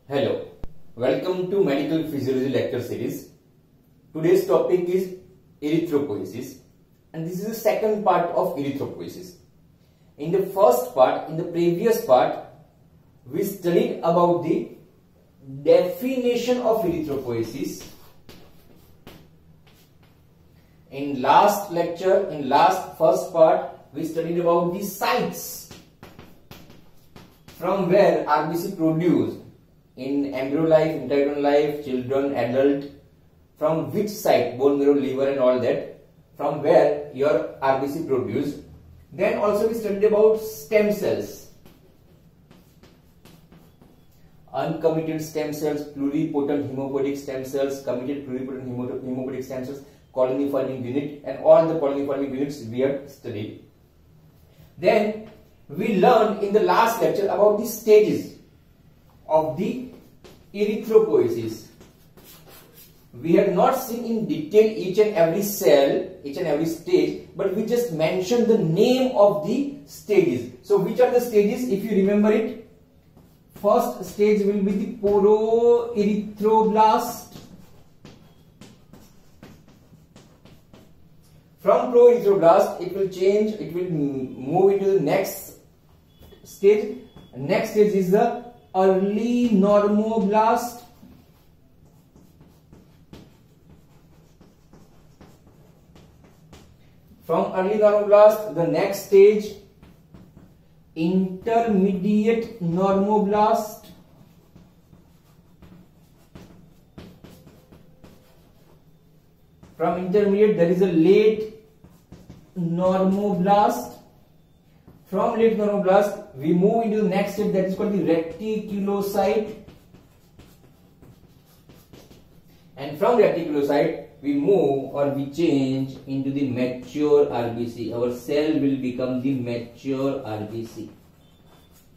Hello, welcome to Medical Physiology lecture series. Today's topic is erythropoiesis, and this is the second part of erythropoiesis. In the first part, in the previous part, we studied about the definition of erythropoiesis. In last lecture, in last first part, we studied about the sites from where RBC produced in embryo life, intrauterine life, children, adult, from which site, bone marrow, liver and all that, from where your RBC produced. Then also we studied about stem cells, uncommitted stem cells, pluripotent hematopoietic stem cells, committed pluripotent hematopoietic stem cells, colony forming unit, and all the colony forming units we have studied. Then we learned in the last lecture about the stages of the erythropoiesis. We have not seen in detail each and every cell, each and every stage, but we just mentioned the name of the stages. So which are the stages? If you remember it, first stage will be the poroerythroblast. From poroerythroblast, it will change, it will move into the next stage. Next stage is the early normoblast. From early normoblast, the next stage, intermediate normoblast. From intermediate, there is a late normoblast. From late normoblast, we move into the next step, that is called the reticulocyte. And from reticulocyte, we move or we change into the mature RBC. Our cell will become the mature RBC.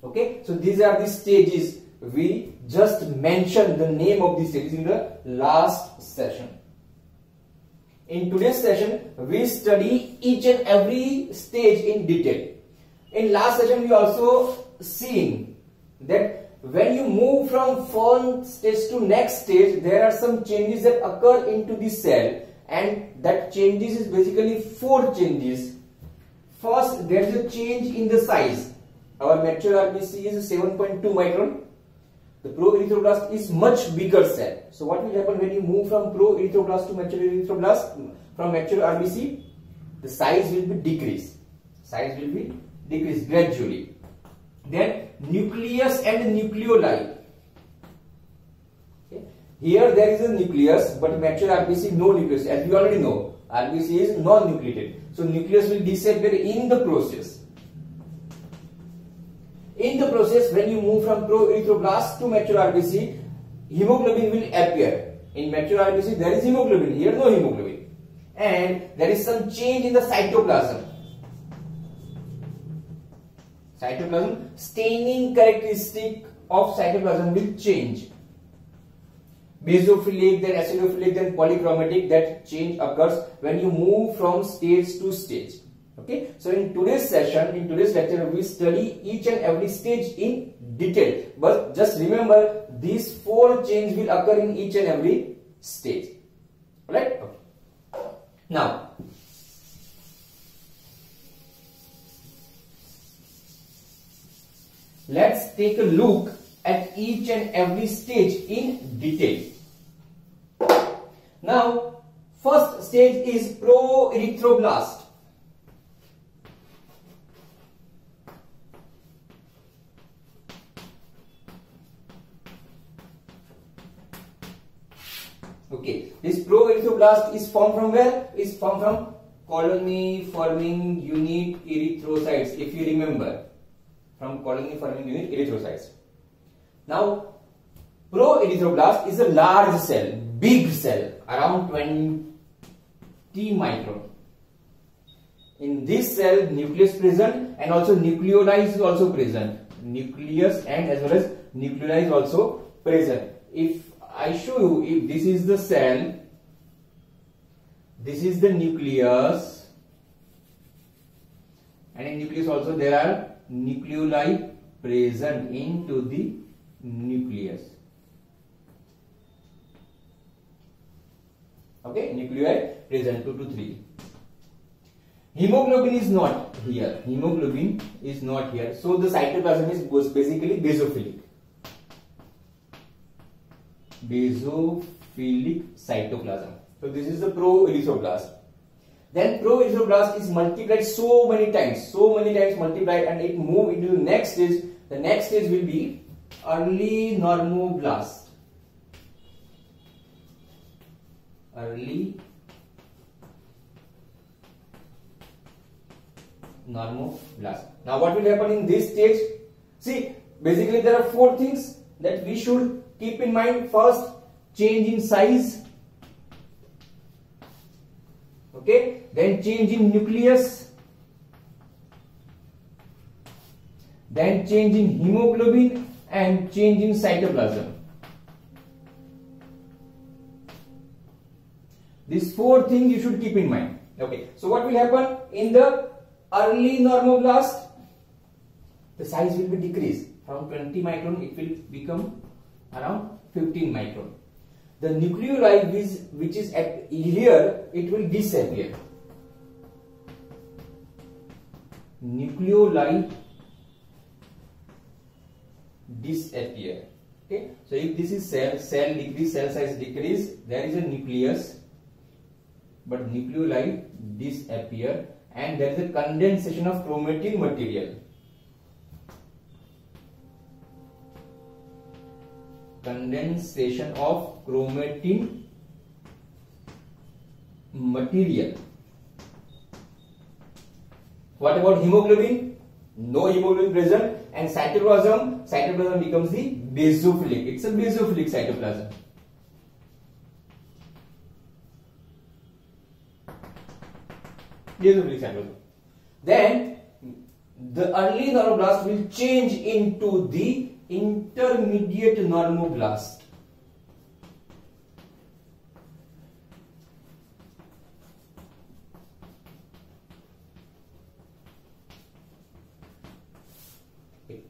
Okay, so these are the stages. We just mentioned the name of these stages in the last session. In today's session, we study each and every stage in detail. In last session, we also seen that when you move from one stage to next stage, there are some changes that occur into the cell, and that changes is basically four changes. First, there is a change in the size. Our mature RBC is 7.2 micron. The proerythroblast is much bigger cell. So what will happen when you move from proerythroblast to mature erythroblast? From mature RBC, the size will be decreased. Size will be decreased gradually. Then nucleus and nucleoli. Okay. Here there is a nucleus, but mature RBC no nucleus. As we already know, RBC is non-nucleated. So nucleus will disappear in the process. In the process, when you move from proerythroblast to mature RBC, hemoglobin will appear. In mature RBC, there is hemoglobin. Here, no hemoglobin. And there is some change in the cytoplasm. Cytoplasm, staining characteristic of cytoplasm will change. Basophilic, then acidophilic, then polychromatic. That change occurs when you move from stage to stage. Okay, so in today's session, in today's lecture, we study each and every stage in detail. But just remember, these four changes will occur in each and every stage. Alright? Okay. Now, let's take a look at each and every stage in detail. Now, first stage is proerythroblast. Okay, this proerythroblast is formed from where? Is formed from colony forming unit erythrocytes, if you remember. From colony forming unit erythrocytes. Now, proerythroblast is a large cell, big cell, around 20 micron. In this cell, nucleus present and also nucleoli is also present. Nucleus and as well as nucleoli is also present. If I show you, if this is the cell, this is the nucleus, and in nucleus also there are nucleoli present into the nucleus. Okay, nuclei present 2 to 3. Hemoglobin is not here. Hemoglobin is not here. So the cytoplasm is basically basophilic. Basophilic cytoplasm. So this is the proerythroblast. Then proerythroblast is multiplied so many times multiplied, and it move into the next stage. The next stage will be early normoblast. Early normoblast. Now what will happen in this stage? See, basically there are 4 things that we should keep in mind. First, change in size. Okay, then change in nucleus, then change in hemoglobin, and change in cytoplasm. These 4 things you should keep in mind. Okay, so what will happen in the early normoblast? The size will be decreased from 20 micron, it will become around 15 micron. The nucleoli which is at here, it will disappear. Nucleoli disappear. Okay, so if this is cell decrease, cell size decrease, there is a nucleus, but nucleoli disappear, and there is a condensation of chromatin material. Condensation of chromatin material. What about hemoglobin? No hemoglobin present, and cytoplasm becomes the basophilic. It's a basophilic cytoplasm. Basophilic cytoplasm. Then the early normoblast will change into the intermediate normoblast.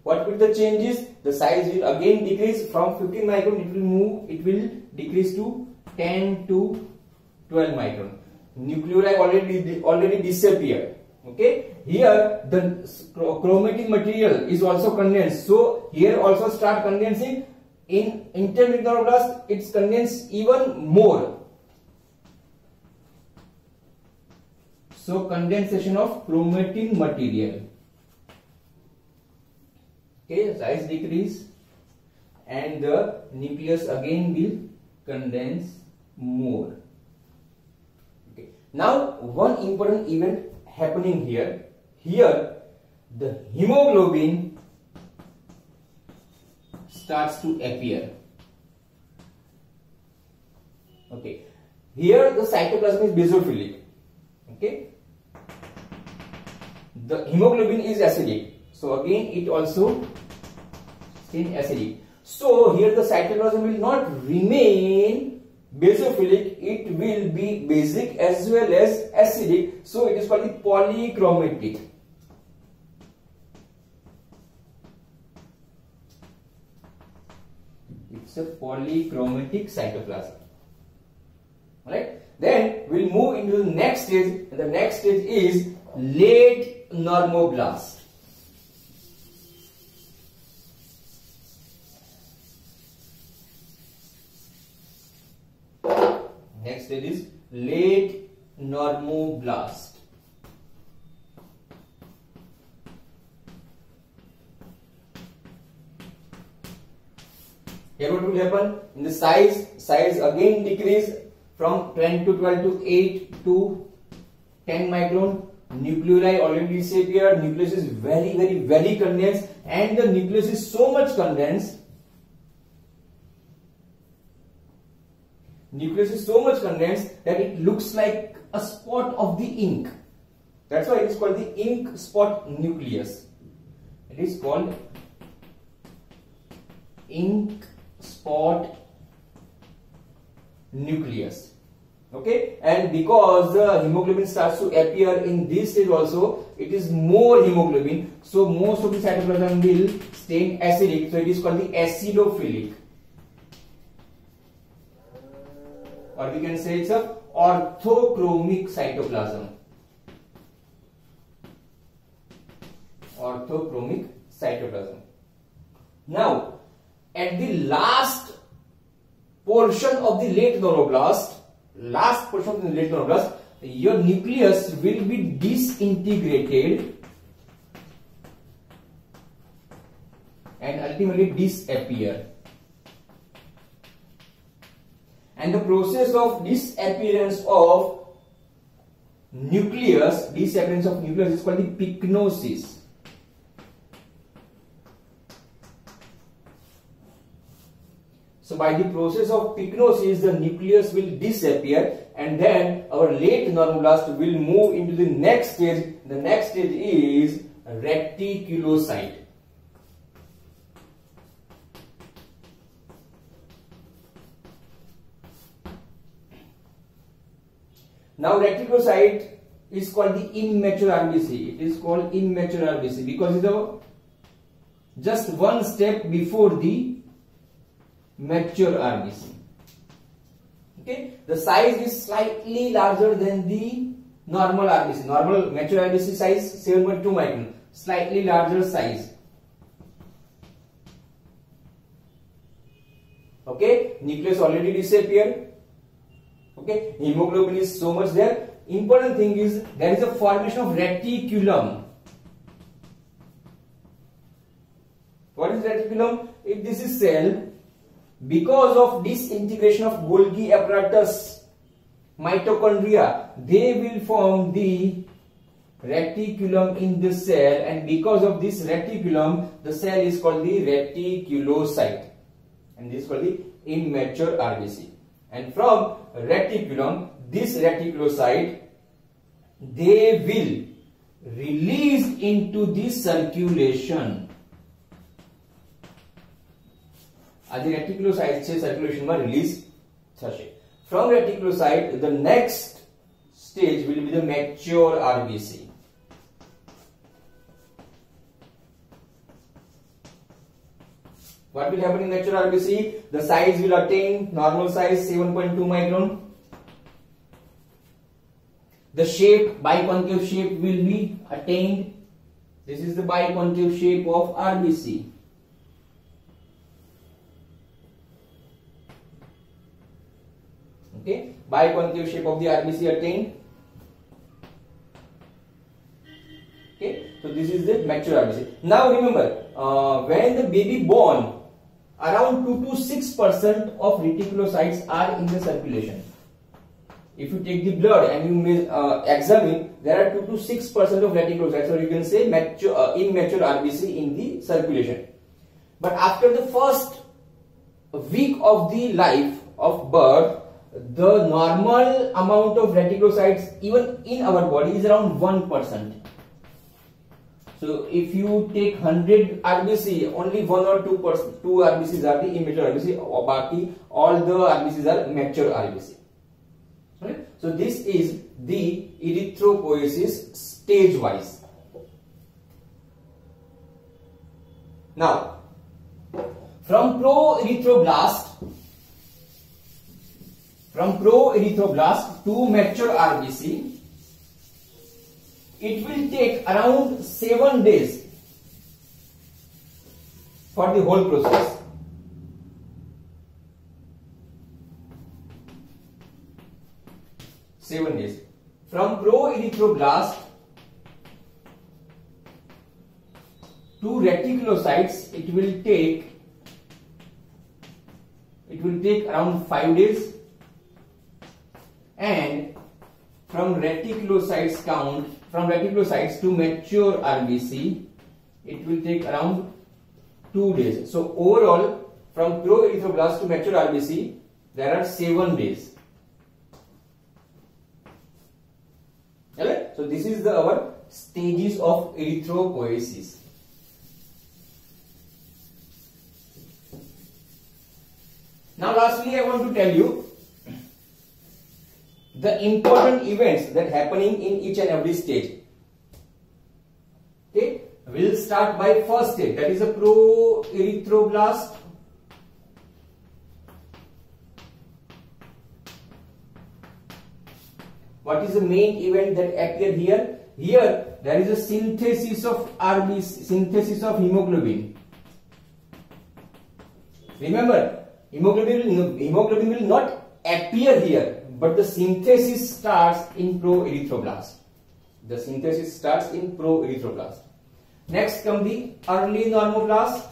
What will the changes? The size will again decrease from 15 micron. It will decrease to 10 to 12 micron. Nuclei already disappear. Okay, here the chromatin material is also condensed, so here also start condensing. In intermediate normoblast, it's condensed even more. So condensation of chromatin material. Okay, size decrease, and the nucleus again will condense more. Okay, now one important event happening here. Here the hemoglobin starts to appear. Okay, here the cytoplasm is basophilic. Okay, the hemoglobin is acidic, so again it also is acidic. So here the cytoplasm will not remain basophilic, it will be basic as well as acidic, so it is called the polychromatic. It's a polychromatic cytoplasm. Alright, then we'll move into the next stage, and the next stage is late normoblast. Next stage is late normoblast. Here what will happen? In the size again decrease from 10 to 12 to 8 to 10 micron. Nuclei already disappeared. Nucleus is very condensed, and the nucleus is so much condensed. Nucleus is so much condensed that it looks like a spot of the ink. That's why it is called the ink spot nucleus. It is called ink spot nucleus. Okay, and because the hemoglobin starts to appear in this stage also, it is more hemoglobin, so most of the cytoplasm will stain acidic, so it is called the acidophilic, or we can say it's a orthochromic cytoplasm. Orthochromic cytoplasm. Now, at the last portion of the late neuroblast, your nucleus will be disintegrated and ultimately disappear. And the process of disappearance of nucleus is called the pycnosis. So by the process of pycnosis, the nucleus will disappear, and then our late neuroblast will move into the next stage. The next stage is reticulocyte. Now reticulocyte is called the immature RBC. It is called immature RBC because it is just one step before the mature RBC. Okay, the size is slightly larger than the normal RBC. Normal mature RBC size 7.2 micron, slightly larger size. Okay, nucleus already disappeared. Okay, hemoglobin is so much there. Important thing is there is a formation of reticulum. What is reticulum? If this is cell, because of disintegration of Golgi apparatus, mitochondria, they will form the reticulum in the cell, and because of this reticulum, the cell is called the reticulocyte, and this is called the immature RBC. And from reticulum, this reticulocyte, they will release into the circulation. आज reticulocyte से circulation में release થશે. From reticulocyte, the next stage will be the mature RBC. What will happen in mature RBC? The size will attain normal size 7.2 micron. The shape, biconcave shape will be attained. This is the biconcave shape of RBC. Okay, biconcave shape of the RBC attained. Okay, so this is the mature RBC. Now remember, when the baby born, around 2 to 6% of reticulocytes are in the circulation. If you take the blood and you may examine, there are 2 to 6% of reticulocytes, or you can say immature RBC in the circulation. But after the first week of the life of birth, the normal amount of reticulocytes even in our body is around 1%. So if you take 100 RBC, only 1 or 2%, 2 RBCs are the immature RBC, or all the RBCs are mature RBC. Right? So this is the erythropoiesis stage wise. Now, from pro-erythroblast to mature RBC, it will take around 7 days for the whole process. From pro-erythroblast to reticulocytes, it will take around 5 days, and from reticulocytes to mature RBC, it will take around 2 days. So overall, from pro-erythroblast to mature RBC, there are 7 days. So this is our stages of erythropoiesis. Now lastly, I want to tell you the important events that happening in each and every stage. Okay, we'll start by first stage, that is a pro-erythroblast. What is the main event that appear here? Here there is a synthesis of RBC, synthesis of hemoglobin. Remember, hemoglobin will not appear here, but the synthesis starts in proerythroblast. The synthesis starts in proerythroblast. Next come the early normoblast,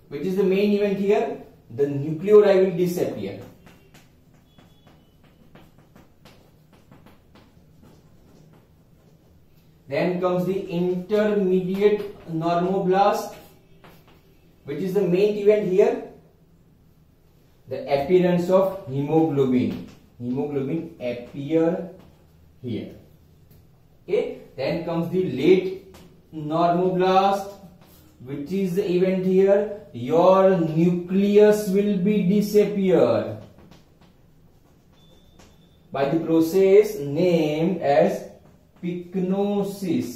which is the main event here. The nucleoli will disappear. Then comes the intermediate normoblast, which is the main event here. The appearance of hemoglobin. Hemoglobin appear here. Okay. Then comes the late normoblast, which is the event here. Your nucleus will be disappear by the process named as pycnosis.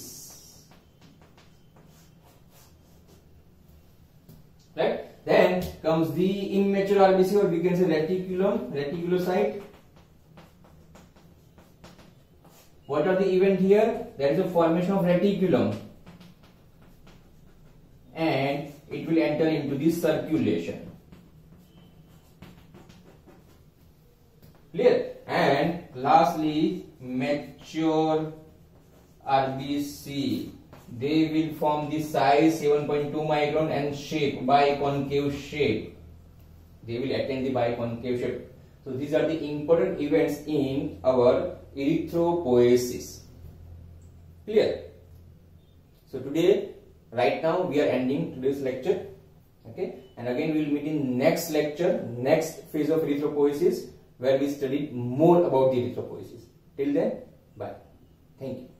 Right? Then comes the immature RBC, or we can say reticulocyte. What are the event here? There is a formation of reticulum, and it will enter into the circulation. Clear? And lastly, mature RBC. They will form the size 7.2 micron and shape, biconcave shape. They will attain the biconcave shape. So these are the important events in our erythropoiesis. Clear? So today, right now, we are ending today's lecture. Okay, and again we will meet in next lecture, next phase of erythropoiesis, where we study more about the erythropoiesis. Till then, bye. Thank you.